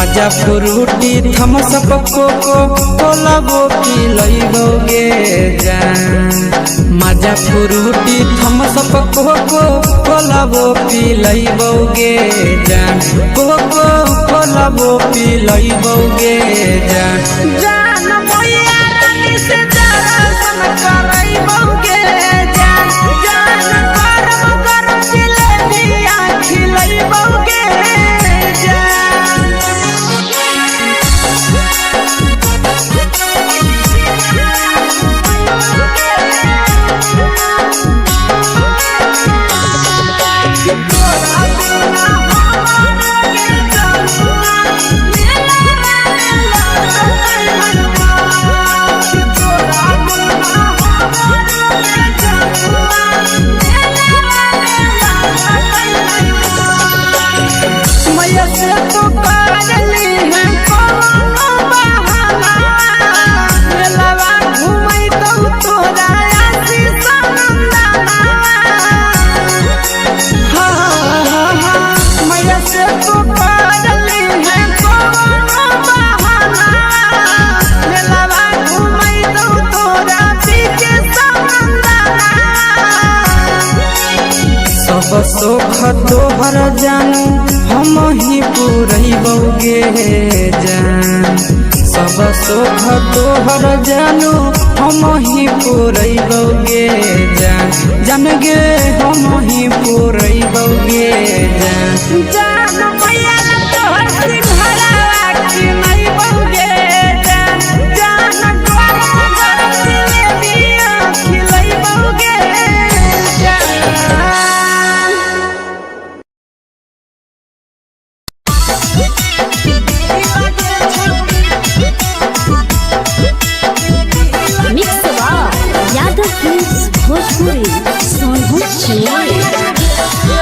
मजा फ्रूटी थम्स अप कोको कोला वो पी लइबोगे जान मजा फ्रूटी थम्स अप कोको कोला वो पी लइबोगे जान कोको कोला वो पी लइबोगे जान जान भैया रानी से दर्शन करइबोगे जान जान गरम गरम जिलेबिया खिलइबोगे जान मैया से तो करली है कोनो बहाना मेलावा घुमई तो तोरा आशीष नंदना मैया से तो करली है कोनो बहाना मेलावा घुमई तो तोरा आशीष नंदना सब सुख तोहर जानू हम ही पूरइबोगे जान सब सुख तोहर जानू हम ही पूरइबोगे जान जान गे हम ही पूरइबोगे जान जान भैया तोहर सिंघरावा खिलइबोगे जान जान गरम गरम जिलेबिया खिलइबोगे जान मिक्स यादव फिल्म्स भोजपुरी सोनू चिन्मय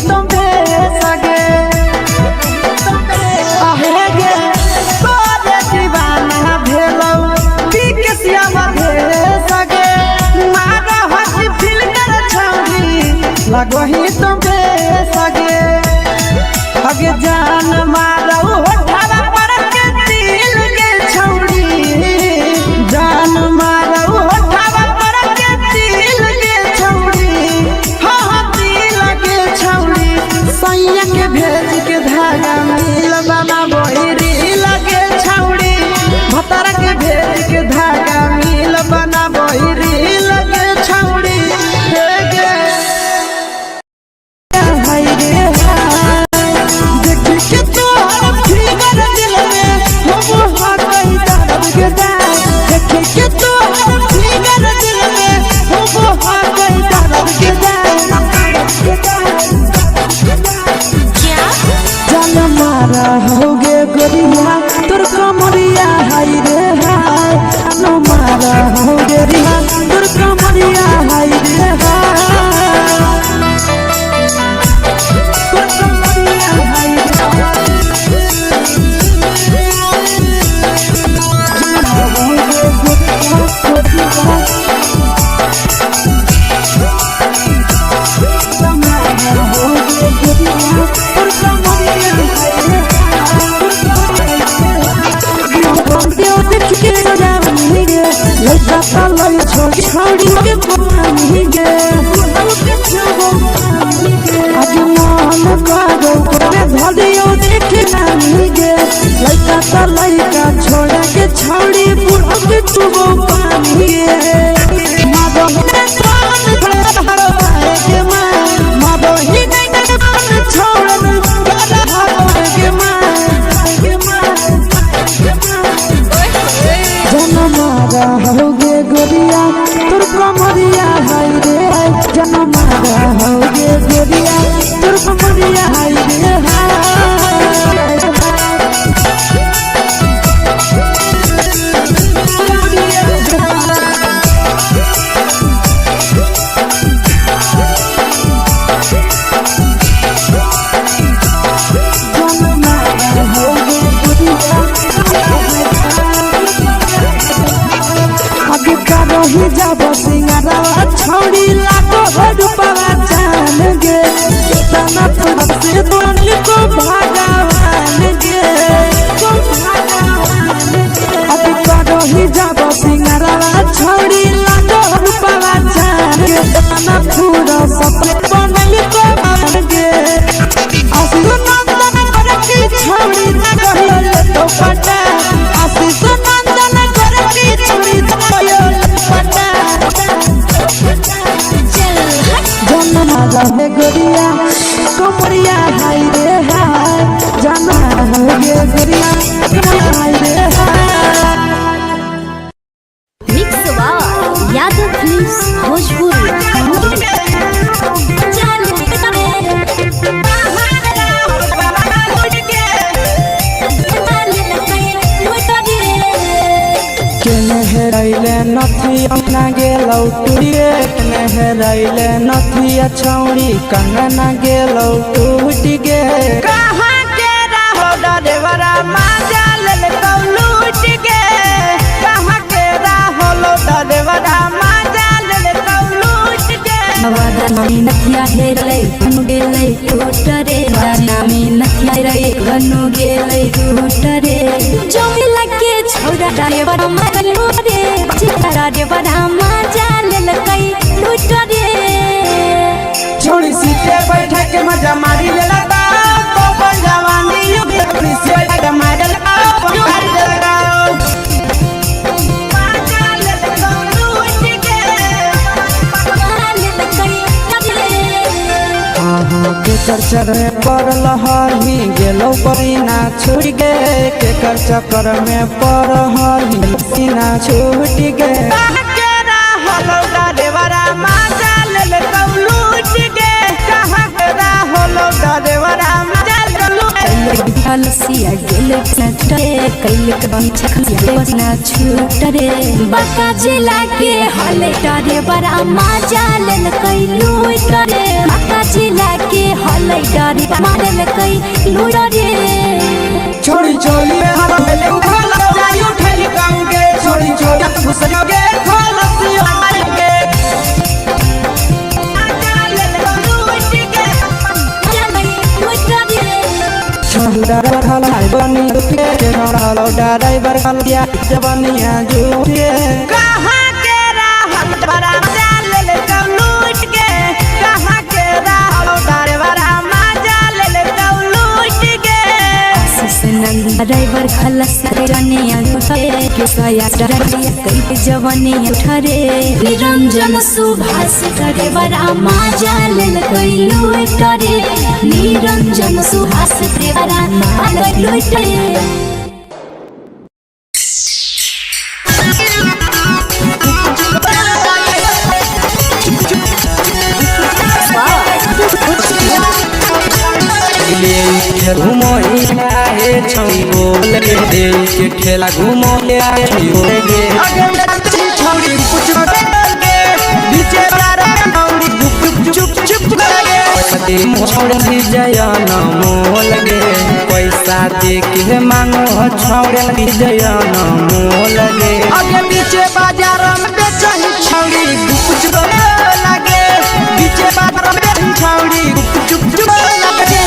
तुम सगे आहे गे तोरे दीवाना भेलो बिकसिया मधे सगे मारा हसी फिल कर छौरी लगही तुम सगे अगे जान मारो होठवा पर के दिल के छौरी जान मारो होठवा पर के दिल के छौरी हाँ दिल के छौरी सैया के भेज के धागा मिल बना बोहिरी लगे छौरी भतारा के भेज के धागा मिल बना बोहिरी लगे छौरी हे गे हाय रे देख के तोहर फिगर दिल में हम हाथ कहीं दर्द के दाग देख के तोहर फिगर दिल में हम हाथ कहीं दर्द के जान मारा होगे गोरिया तोर कमरिया हाय रे हाय जान मारा होगे रिया तोर कमरिया हाय रे हाय तोर कमरिया हाय छोड़ी के पानी गे आज मन कागो पे धलियो देखे नानी गे लइका त लइका छोड़ा के छौड़ी बुढ़ा के तुगो पानी गे मादो ने प्राण भर भाई के मां मादो ही नहीं के छोड़न गला हाथ के मां जनमारा होगे गोरिया तोर कमरिया हाय रे जनमारा होगे गोरिया तोर कमरिया हाय रे ही जब सिंगारा छौड़ी लाखों रुपया जान गे तना से बोल को भगवान गे अभी करो ही जब सिंगारा छौड़ी लाखों रुपया जान गे तना पूरा सपने बनल को भगवान गे आसियो नंदन कर की छौड़ी कहियो तो पटा आसियो नंदन कर की छौड़ी कहियो जनमारा है गोरिया कमरिया हाय रे हाय जाना होगे गोरिया कमरिया हाय रे हाय मिक्स वाह यादव फिल्म्स भोजपुरी हेरैले नथी अपना गेलौ टूटे हेरैले नथी छौड़ी कंगना गेलौ टूट गे कहाँ के रहो डरेवरा माजा ले लूट गे कहाँ के रहो डरेवरा माजा ले लूट गे नामी नथिया हेरलै गनु गेलै टूटरे नामी नथिया रे गनु गेलै टूटरे जोई लगे छोरा डाले बड़ा मगलू रे चितरा रे बड़ा मजा लेलकै टूटरे छोड़ी सीटे बैठा के मजा मारी ले लगा तो जवानी युग अपनी से मार लगा मार लगा माजा ले लूट गे के चक्कर में पड़ल हही गेलौ पसीना छूट गे के चक्कर में पड़ल पसीना छूट गे डरेवरा माजा ले लूट गे कहाँ के रहो डरेवरा माजा ले लूट खलसिया गेले न टरे कैले के बम छखसिया बस न छूटरे बाका जिला के हले टरे बड़ा मजा लेल कैलू टरे बाका जिला के हले टरे मारल कैलू टरे छोड़ी चोली में हाथ ले उखाल जाई उठल कांगे छोड़ी छोड़ी घुसलोगे खलसिया के बनी के नौड़ालो ड्राइवर खलिया जवानिया जुए कहां के रहल बड़ा मजा ले लूट के कहां के रहल ड्राइवर मजा ले लूट के नंद ड्राइवर खलसिया जवानिया जुए के सया ड्राइवर कई जवानिया ठरे निरंजन सुभाष ड्राइवर मजा ले कैलू टरे निरंजन सुभाष ड्राइवर मारल टरे घुमोई आए छौड़ी बोल के दे के ठेला घुमोले आए बोले छौड़ी कुछ के बीचे बारा छौड़ी चुप चुप लगे मोड़ भी जया न मोल गे पैसा दे के मांगो छौड़े भी जया न मोल गे आगे बीचे बाजार में बेचही छौड़ी कुछ लगे बीचे बाजार में छौड़ी चुप लगे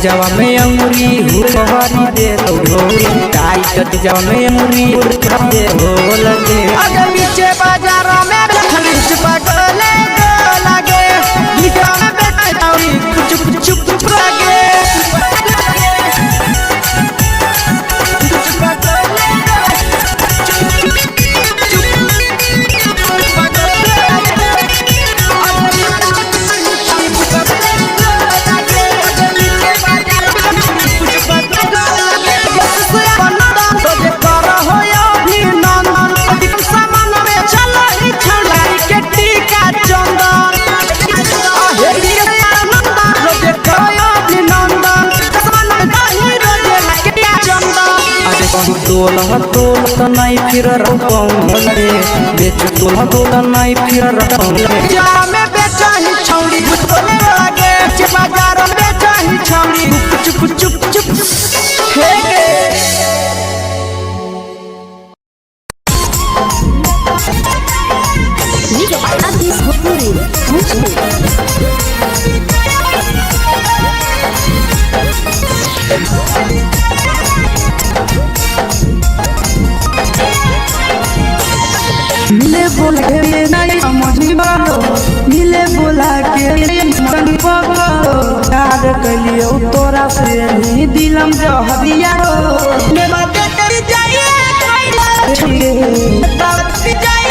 जवा में अंगुरी हुकवारी दे तो ढोरी टाइट जवा में अंगुरी हुकवा दे हो लगे अगर बीचे बाजार में खली चुपगले लगे बीचे में बैठे चुप लगे तोल नहीं फिर रे बेच तोल नहीं फिर में बेचही छौड़ी बोले लगे बाजार में बेचही छौड़ी चुप हे मिले बोला के नहीं समझी बालो मिले बोला के मन पगो याद कलियो तोरा से नहीं दिलम जहरिया रो ने बात कर जाए कइला बात जाए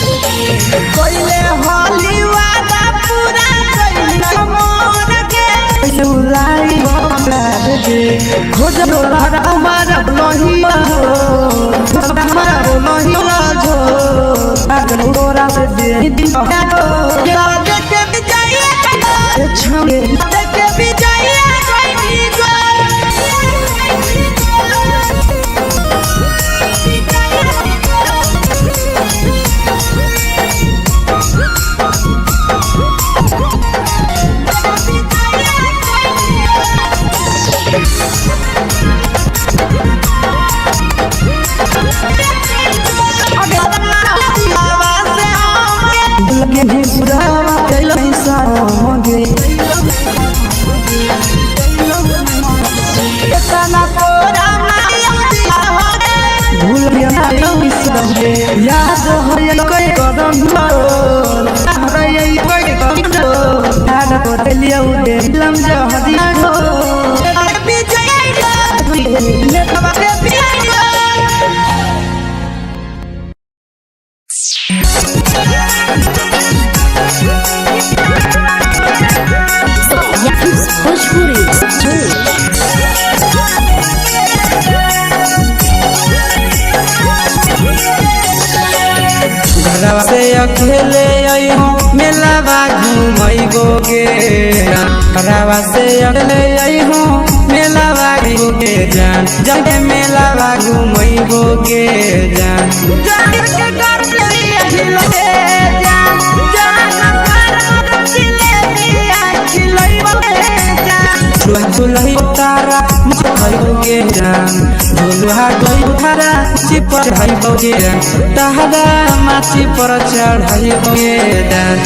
कोइले होली वादा पूरा कइले मोर के सुलाई बमला दे खोज लोरा हमारा लोहिया हो हमारा लोहिया जो अगर तोरा से दे दिन हो याद के भी जाइए छावे के भी जाइए कोई गो याद हो कोई कदम हमरा यही कोई कदम याद को लिया उड़े लम जो हदिया हो घरवा से अकेले अइहो मेलावा घूमइबो गे घरवा से अकेले अइहो मेलावा घूमे जान जाके मेलावा घूमइबो गे जान झुलही तारा खइबोगे जान झुलहा गइबोगे चिपर खइबोगे तहरा माची पर चढ़इबोगे जान